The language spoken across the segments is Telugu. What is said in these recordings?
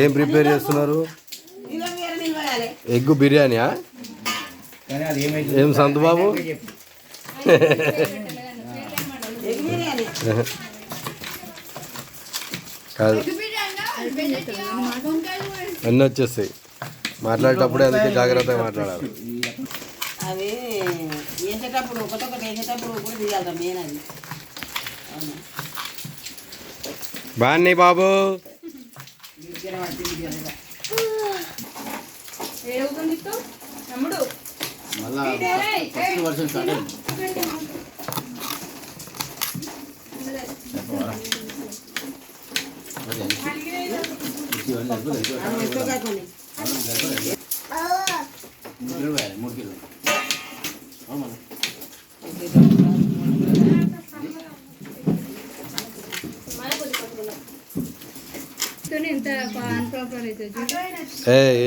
ఏం ప్రిపేర్ చేస్తున్నారు? ఎగ్ బిర్యానీయా? ఏం సంతు బాబు? కాదు, అన్నీ వచ్చేస్తాయి మాట్లాడేటప్పుడే, అందుకే జాగ్రత్తగా మాట్లాడాలి. అవి వేసేటప్పుడు ఒకటొకటి వేసేటప్పుడు కూడా తీయాలి మెయిన్ అది. బాగున్నాయి బాబు.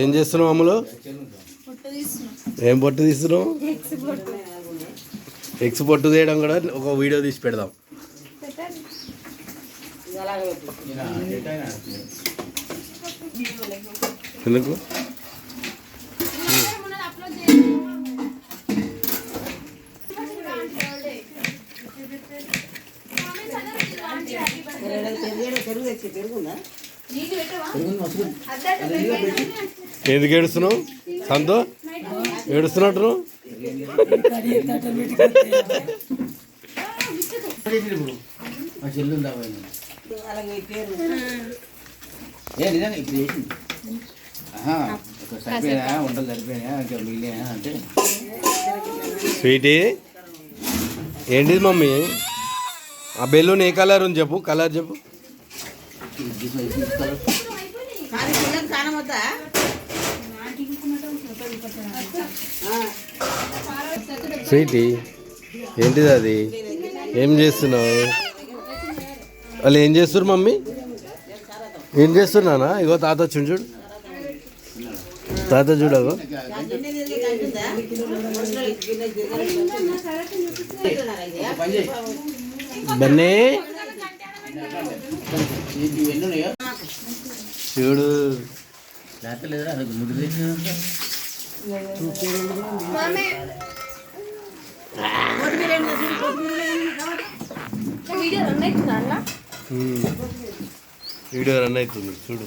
ఏం చేస్తున్నావు అమ్ములు? ఏం పొట్టు తీస్తున్నావు? ఎగ్స్ పొట్టు తీయడం కూడా ఒక వీడియో తీసి పెడదాం. ఎందుకు? ఎందుకు ఏడుస్తున్నావు సంతో? ఏడుస్తున్నట్టు స్వీటీ. ఏంటిది మమ్మీ? ఆ బెలూన్ ఏ కలర్ ఉంది చెప్పు, కలర్ చెప్పు. స్వీటీ ఏంటిది అది? ఏం చేస్తున్నావు? వాళ్ళు ఏం చేస్తున్నారు మమ్మీ? ఏం చేస్తున్నానా? ఇగో తాత వచ్చి చూడు, తాత చూడగో. బన్నీ చూడు. వీడియో రన్ అవుతుంది చూడు.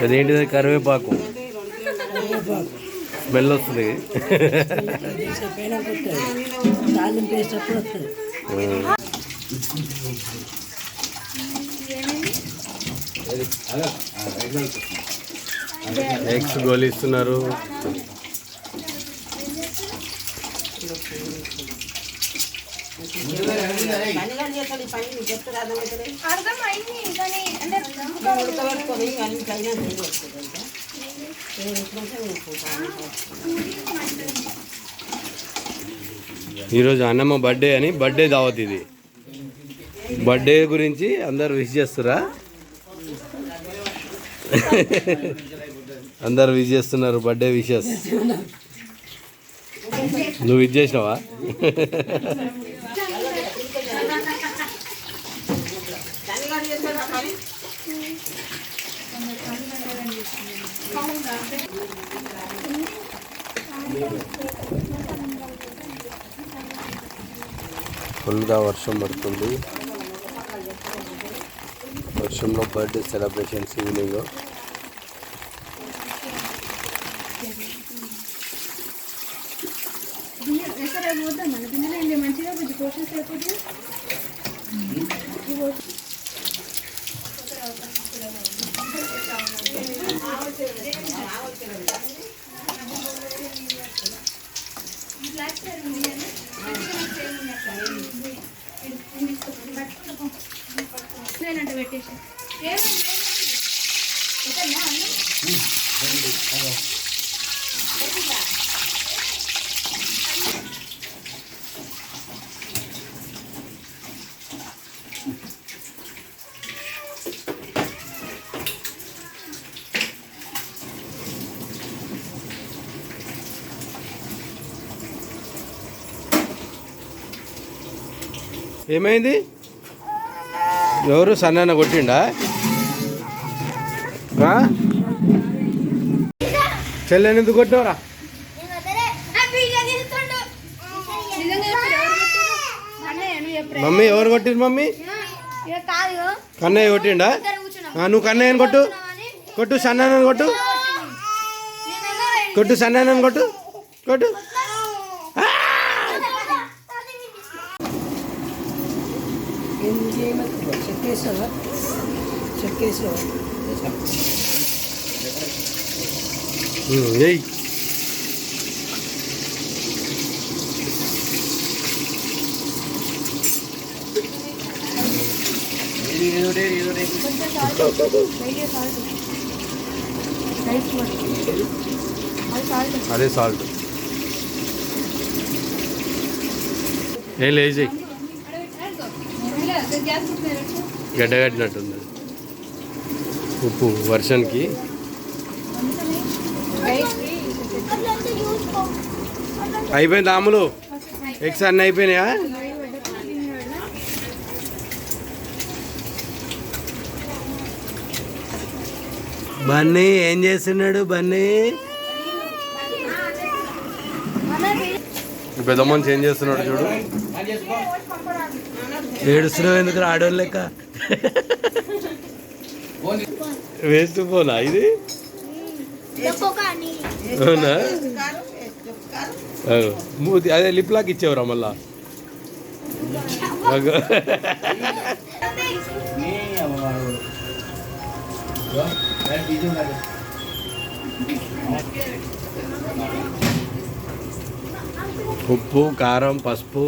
అదేంటిది? కరివేపాకు స్మెల్ వస్తుంది. ఎగ్స్ గోలిస్తున్నారు. ఈరోజు అన్నమ్మ బర్త్డే అని బర్త్డే దావత్. ఇది బర్త్డే గురించి అందరు విష్ చేస్తురా? అందరు విష్ చేస్తున్నారు బర్త్డే విషెస్. నువ్వు విష్ చేసినావా? ఫుల్గా వర్షం పడుతుంది. వర్షంలో బర్త్డే సెలబ్రేషన్స్ ఈవినింగ్. ఏమైంది? ఎవరు సన్న కొట్టిండా? చెల్లెని ఎందుకు కొట్టినవరా? మమ్మీ ఎవరు కొట్టిరు? మమ్మీ కన్నయ్య కొట్టిండా? నువ్వు కన్నయ్యని కొట్టు, కొట్టు సన్నానని కొట్టు, కొట్టు సన్నానని కొట్టు, కొట్టు. ఏయ్ అదే సాల్ట్ ఏం లేచి గడ్డగట్టినట్టుంది ఉప్పు వర్షన్కి. అయిపోయింది ఆములు, ఎగ్స్ అన్నీ అయిపోయినాయా? బన్నీ ఏం చేస్తున్నాడు? బన్నీ పెద్ద మనిషి ఏం చేస్తున్నాడు చూడు. ఏడుస్తున్నావు ఎందుకు? ఆడోళ్ళు లెక్క వేస్ట్ పోనా ఇది? అవునా? మూతి అదే లిప్ లాక్ ఇచ్చేవరా మళ్ళా? ఉప్పు, కారం, పసుపు,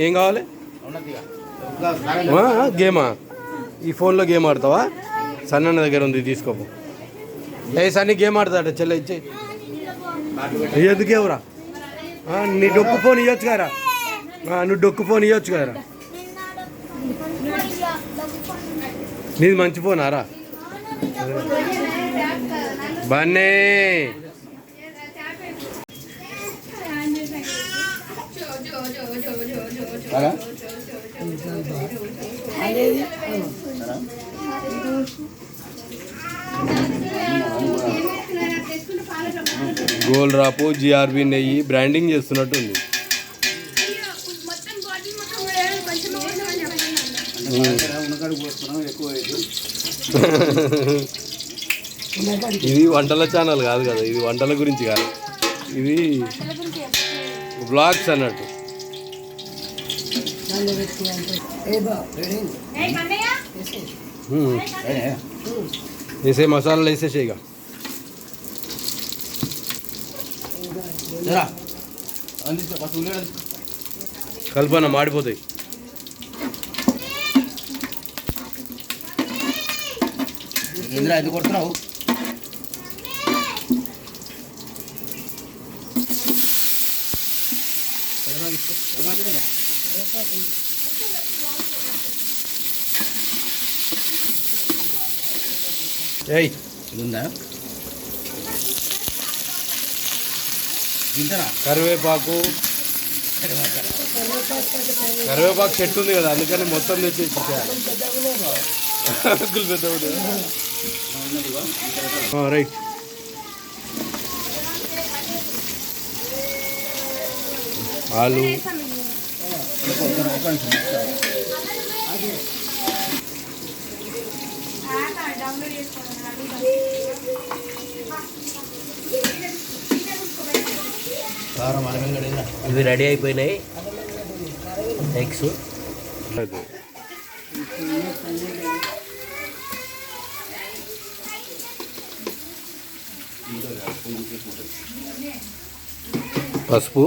ఏం కావాలి? గేమా? ఈ ఫోన్లో గేమ్ ఆడతావా? సన్న దగ్గర ఉంది, తీసుకోపో. ఏ సన్ని గేమ్ ఆడతాడ? చెల్ల ఇచ్చే. ఎందుకేవరా? నీ డొక్కు ఫోన్ ఇవ్వచ్చు కదరా? నువ్వు డొక్కు ఫోన్ ఇవ్వచ్చు కదరా? నీది మంచి ఫోన్ ఆరా? బన్నీ గోల్ రాపు జిఆర్బి నెయ్యి బ్రాండింగ్ చేస్తున్నట్టుంది. ఇది వంటల ఛానల్ కాదు కదా, ఇది వంటల గురించి కాదు, ఇది బ్లాగ్స్ అన్నట్టు. వేసే మసాలాలు వేసేసేయిగా. కల్పన మాడిపోతాయి. ఎందుకు కొడుతున్నావు? ఏయ్ ఉందా? కరివేపాకు, కరివేపాకు చెట్టు ఉంది కదా, అందుకని మొత్తం తెచ్చి రైట్. ఆలు, ఇవి రెడీ అయిపోయినాయి ఎగ్స్. పసుపు,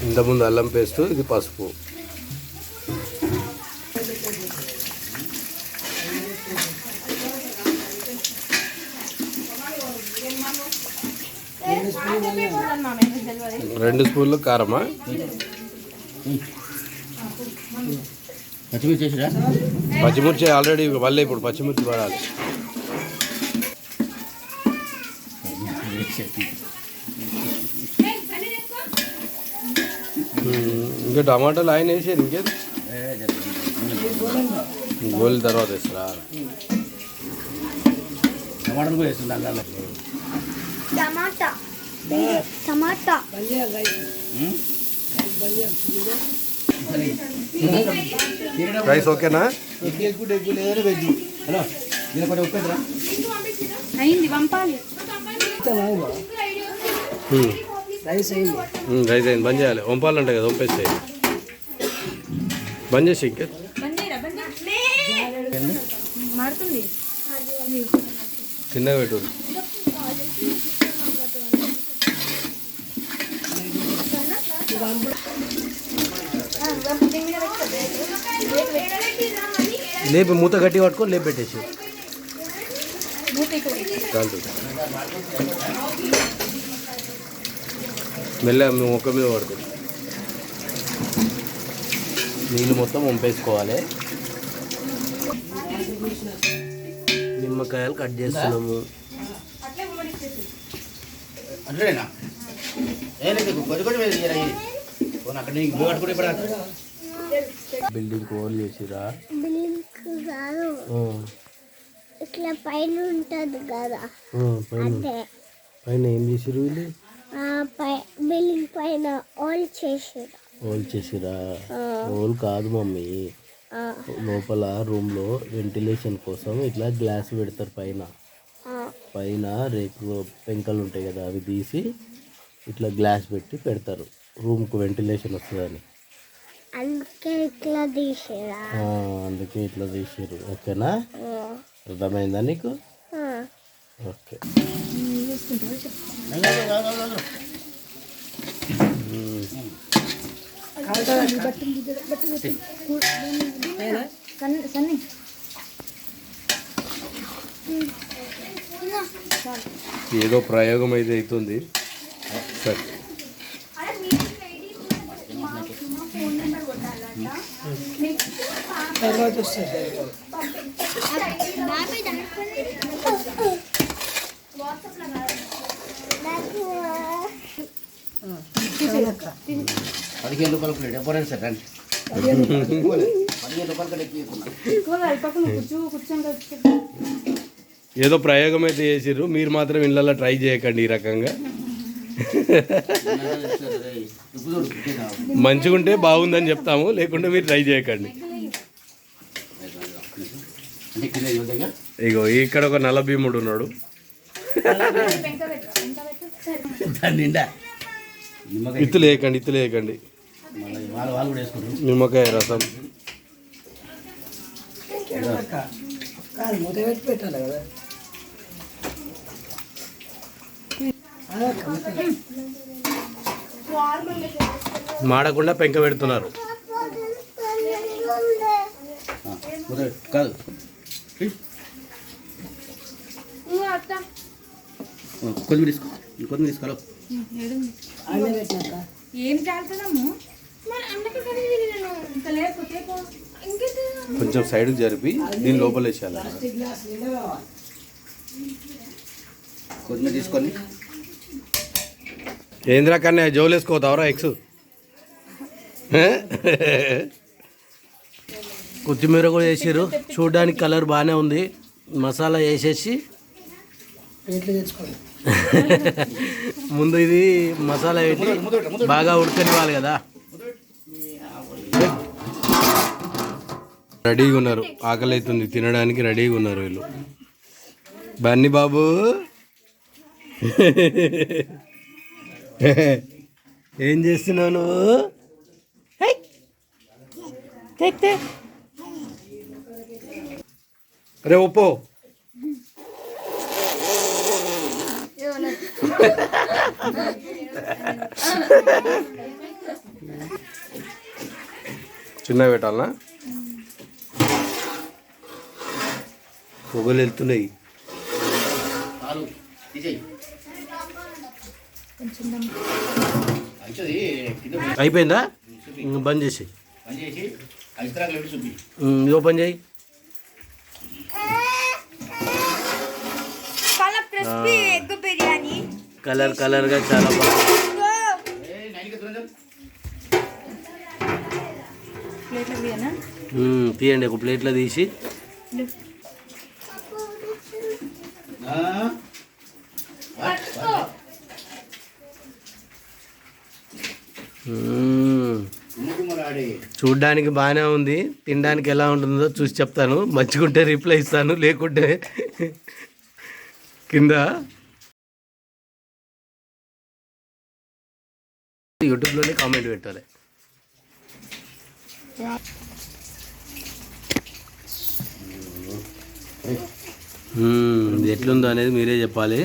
ఇంతకుముందు అల్లం పేస్ట్, ఇది పసుపు. 2 స్పూన్లు కారమా? పచ్చిమిర్చి చేసిరా? పచ్చిమిర్చి ఆల్రెడీ వల్లే, ఇప్పుడు పచ్చిమిర్చి పడాలి. ఇంకా టమాటాలు ఆయన వేసారు, ఇంకేది గోల్ తర్వాత వేస్తారా? టమాటాలు కూడా వేస్తుంది అలా. టమాటా టమాటా రైస్ ఓకేనా? హలో నేను కొంచెం ఉప్పేద్రా? అయింది పంపాలి. రైస్ అయింది, బంద్ చేయాలి. వంపాలంటే కదా, వంపేస్తాయి. బంద్ చేసి ఇంకా మారుతుంది. చిన్నగా పెట్టు. లేపి మూత గట్టి పట్టుకొని లేపి పెట్టేసి మెల్ల మొక్క మీద పడుతుంది. నీళ్ళు మొత్తం వంపేసుకోవాలి. నిమ్మకాయలు కట్ చేస్తున్నాము. అంటేనా కొంచెం అక్కడ నీకు పట్టుకుంటే ఇప్పుడు బిల్డింగ్ ఓల్ చేసిరా? బిల్డింగ్ కాదు, ఇట్లా పైన ఉంటది కదా. పైన ఏం చేసిరు వీళ్ళు? బిల్డింగ్ పైన ఓల్ చేసిరు. ఓల్ చేసిరా? ఓల్ కాదు మమ్మీ, లోపల రూమ్లో వెంటిలేషన్ కోసం ఇట్లా గ్లాస్ పెడతారు. పైన రేకు పెంకలు ఉంటాయి కదా, అవి తీసి ఇట్లా గ్లాస్ పెట్టి పెడతారు, రూమ్కు వెంటిలేషన్ వస్తుందని. అందుకే ఇట్లా తీసిరా? అందుకే ఇట్లా తీసిరు. ఓకేనా? అర్థమైందా నీకు? ఓకే. ఏదో ప్రయోగం అయితే అవుతుంది. సరే ₹15 ప్లేట్ ఎప్పుడు సార్ రండి. ఏదో ప్రయోగం అయితే చేసిర్రు, మీరు మాత్రం ఇళ్ళల్లో ట్రై చేయకండి ఈ రకంగా. మంచిగా ఉంటే బాగుందని చెప్తాము, లేకుంటే మీరు ట్రై చేయకండి. ఇగో ఇక్కడ ఒక నల్ల భీముడు ఉన్నాడు. ఇత్తులు వేయకండి. నిమ్మకాయ రసం మాడకుండా పెంక పెడుతున్నారు. కాదు కొద్దిమీర తీసుకో. ఏం కాల్తున్నాము? కొంచెం సైడ్కి జరిపి దీని లోపల వేసేయాలి. కొద్దిమీర తీసుకొని ఏంద్రా కన్నా జోలేసుకోతావరా ఎక్స్? కొత్తిమీర కూడా వేసారు, చూడడానికి కలర్ బాగానే ఉంది. మసాలా వేసేసి ముందు ఇది మసాలా పెట్టి బాగా ఉడకనివ్వాలి కదా. రెడీగా ఉన్నారు, ఆకలి అవుతుంది, తినడానికి రెడీగా ఉన్నారు వీళ్ళు. బన్నీ బాబు ఏం చేస్తున్నావు నువ్వు? అరే ఒప్పో, చిన్నగా పెట్టాలనా? పొగలు వెళ్తున్నాయి. కొంచెం మంచిది కింద అయిపోయిందా? ఇంక బంద్ చేసి పని చేసి ఐస్క్రాక్ పెట్టి చూపి. ఇది ఓపెన్ చేయి. చాలా క్రిస్పీ ఎగ్ బిర్యానీ. కలర్ కలర్గా చాలా బాగుంది. ప్లేట్లో బియ్యనా తీయండి, ఒక ప్లేట్లో తీసి. చూడ్డానికి బాగానే ఉంది, తినడానికి ఎలా ఉంటుందో చూసి చెప్తాను. మంచిగుంటే రిప్లై ఇస్తాను, లేకుంటే కింద యూట్యూబ్లోనే కామెంట్ పెట్టాలి. ఇది ఎట్లుందో అనేది మీరే చెప్పాలి.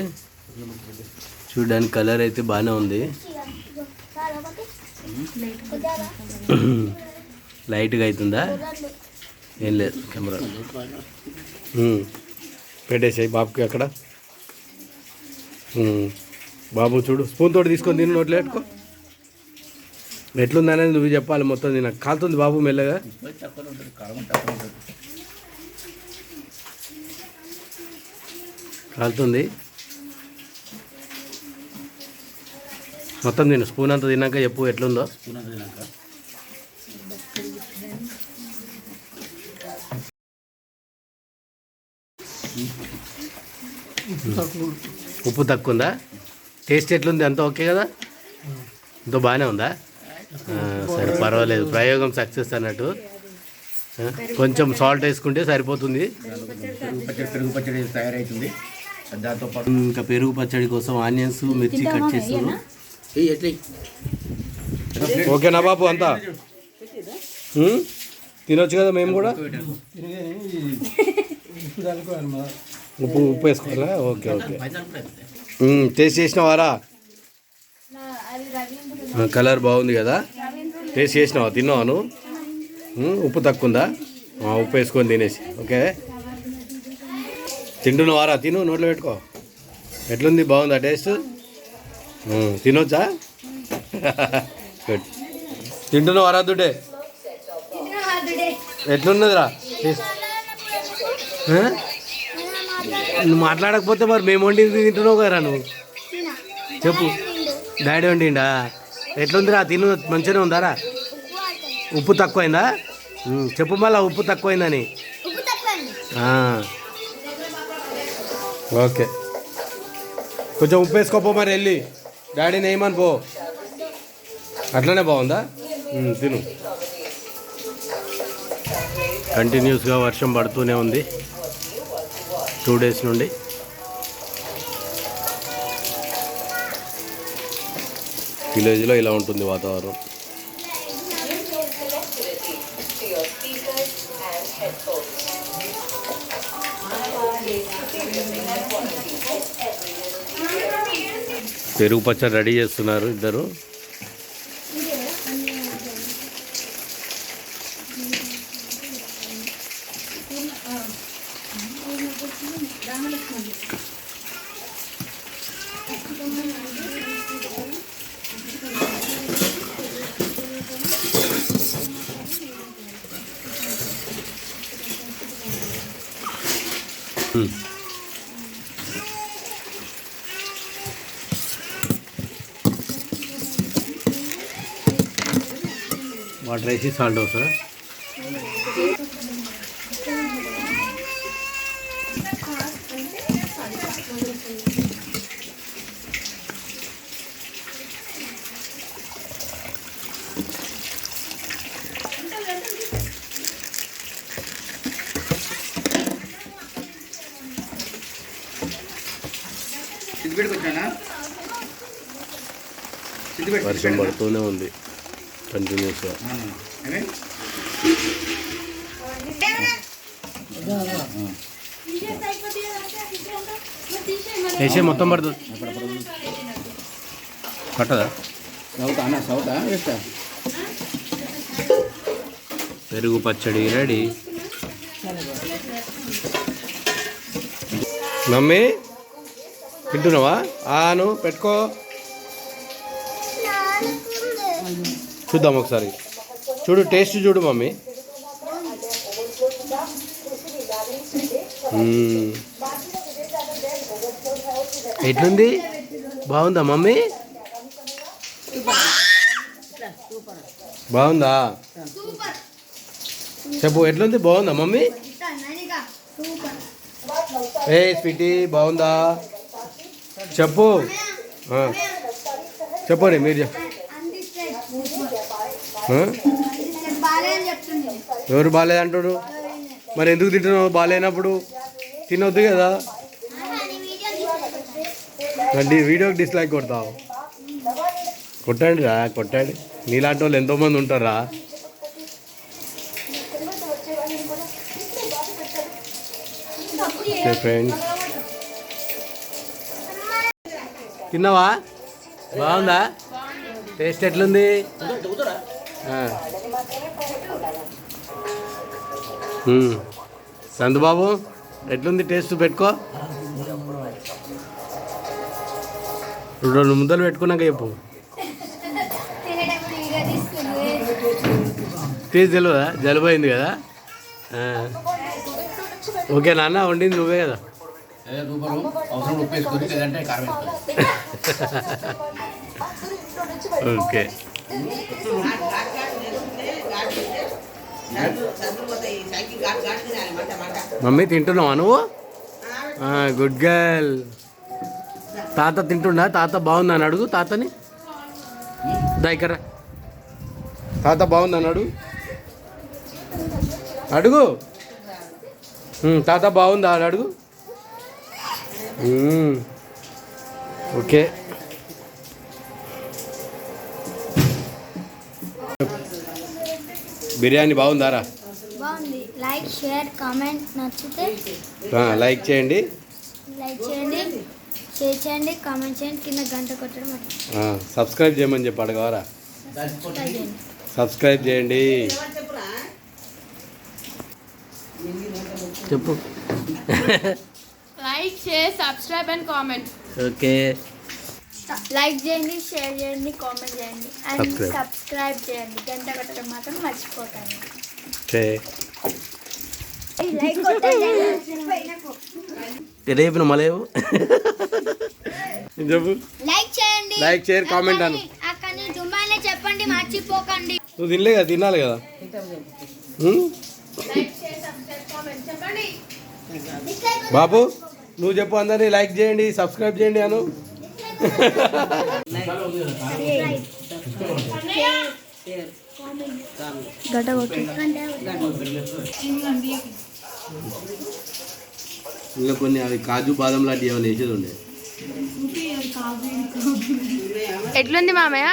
చూడడానికి కలర్ అయితే బాగానే ఉంది, లైట్గా అవుతుందా? ఏం లేదు, కెమెరా పెట్టేసాయి బాబుకి అక్కడ. బాబు చూడు, స్పూన్ తోటి తీసుకొని తిని నోట్లో పెట్టుకో. ఎట్లుంది అనేది నువ్వు చెప్పాలి. మొత్తం తిన కాలుతుంది బాబు మెల్లగా. కాలుతుంది మొత్తం తిను. స్పూన్ అంతా తిన్నాక చెప్పు ఎట్లుందో. ఉప్పు తక్కువ ఉందా? టేస్ట్ ఎట్లుంది? అంతా ఓకే కదా? ఎంతో బాగానే ఉందా? సరే, పర్వాలేదు. ప్రయోగం సక్సెస్ అన్నట్టు. కొంచెం సాల్ట్ వేసుకుంటే సరిపోతుంది. పెరుగు పచ్చడి తయారవుతుంది. దాంతో పాటు ఇంకా పెరుగు పచ్చడి కోసం ఆనియన్స్, మిర్చి కట్ చేస్తాను. ఓకేనా బాబు? అంతా తినొచ్చు కదా మేము కూడా? ఉప్పు వేసుకోవాలా? Okay okay. టేస్ట్ చేసినావారా? కలర్ బాగుంది కదా? టేస్ట్ చేసినావా? తిన్నావా నువ్వు? ఉప్పు తక్కువ ఉందా? ఉప్పు వేసుకొని తినేసి. ఓకే, తింటున్నావారా? తిను, నోట్లో పెట్టుకో. ఎట్లుంది? బాగుందా టేస్ట్? తినొచ్చా? గుడ్. తింటున్నావారా దుడ్డే? ఎట్లున్నదిరా టేస్ట్? నువ్వు మాట్లాడకపోతే మరి మేము వండింది తింటున్నావు కదరా నువ్వు. చెప్పు. డాడీ వండిండా? ఎట్లుందిరా? తిను, మంచిగానే ఉందారా? ఉప్పు తక్కువైందా? చెప్పు మళ్ళా, ఉప్పు తక్కువైందని. ఓకే, కొంచెం ఉప్పు వేసుకోపో మరి వెళ్ళి. డాడీని ఏమని పో. అట్లనే బాగుందా? తిను. కంటిన్యూస్గా వర్షం పడుతూనే ఉంది 2 days నుండి. విలేజ్లో ఇలా ఉంటుంది వాతావరణం. పెరుగు పచ్చడి రెడీ చేస్తున్నారు ఇద్దరు. వాటర్ వేసి సాల్ట్ అవుతుందా? వర్షం పడుతూనే ఉంది కంటిన్యూస్గా. వేసే మొత్తం పడుతుంది. పట్టదా? పెరుగు పచ్చడి రెడీ. మమ్మీ తింటున్నావా? ఆను పెట్టుకో. చూద్దాం ఒకసారి. చూడు, టేస్ట్ చూడు మమ్మీ. ఎట్లుంది? బాగుందా మమ్మీ? బాగుందా? చెప్పు, ఎట్లుంది? బాగుందా మమ్మీ? ఏ స్వీటీ, బాగుందా? చెప్పు. చెప్పండి మీరు చెప్పు. ఎవరు బాగాలేదంటాడు? మరి ఎందుకు తింటున్నావు? బాగాలేనప్పుడు తినొద్దు కదా. వీడియోకి డిస్లైక్ కొడతావు. కొట్టండి రా, కొట్టండి. నీలాంటి వాళ్ళు ఎంతోమంది ఉంటారా. ఫ్రెండ్స్, తిన్నావా? బాగుందా? టేస్ట్ ఎట్లుంది? సందుబాబు, ఎట్లుంది టేస్ట్? పెట్టుకో. 2 ముద్దలు పెట్టుకున్నాక చెప్పు. టేస్ట్ తెలియదా? జలుబు అయింది కదా. ఓకే నాన్న, వండింది నువ్వే కదా. రూపరు అవసరం ఉప్పు వేసుకొని, లేదంటే కారం వేసుకొని. ఓకే. మమ్మీ తింటున్నావా నువ్వు? Good girl. తాత తింటుండా? తాత బాగుందా అని అడుగు తాతని. దగ్గర తాత బాగుందా అని అడుగు. అడుగు. తాత బాగుందా అని అడుగు. ఓకే. బిర్యానీ బాగుందారా? బాగుంది. Like, share, comment. నచ్చితే లైక్ చేయండి, షేర్ చేయండి, కామెంట్ చేయండి. కింద గంట కొట్టడం సబ్స్క్రైబ్ చేయమని చెప్పి అడగవారా? సబ్స్క్రైబ్ చేయండి. చెప్పు. Like, share, subscribe and comment. Okay. Like చేయండి, షేర్ చేయండి, కామెంట్ చేయండి అండ్ సబ్స్క్రైబ్ చేయండి. గంట కొట్టడం మాత్రం మర్చిపోకండి. లైక్ కొట్టండి. రేపు మలేవు చెప్పు. లైక్ చేయండి, లైక్, షేర్, కామెంట్ అను. అక్కని దుమ్మానే చెప్పండి, మర్చిపోకండి. నువ్వు తినలే కదా, తినాలి కదా. బాబు, నువ్వు చెప్పు అందరినీ లైక్ చేయండి, సబ్స్క్రైబ్ చేయండి అను. గంట కొట్టు. ఇంకా కొన్ని అవి కాజు బాదం లాంటివి ఏమైనా వేసేది ఉండే. ఎట్లుంది మామయ్య?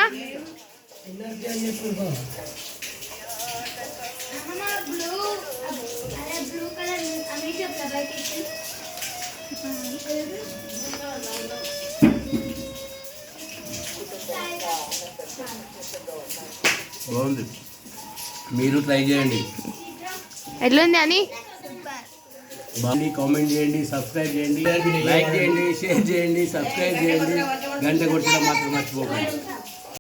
బాగుంది, మీరు ట్రై చేయండి. ఎట్లుంది అని బాగుంది. కామెంట్ చేయండి, సబ్స్క్రైబ్ చేయండి, లైక్ చేయండి, షేర్ చేయండి, సబ్స్క్రైబ్ చేయండి, గంట కొట్టడం మాత్రం మర్చిపోకండి.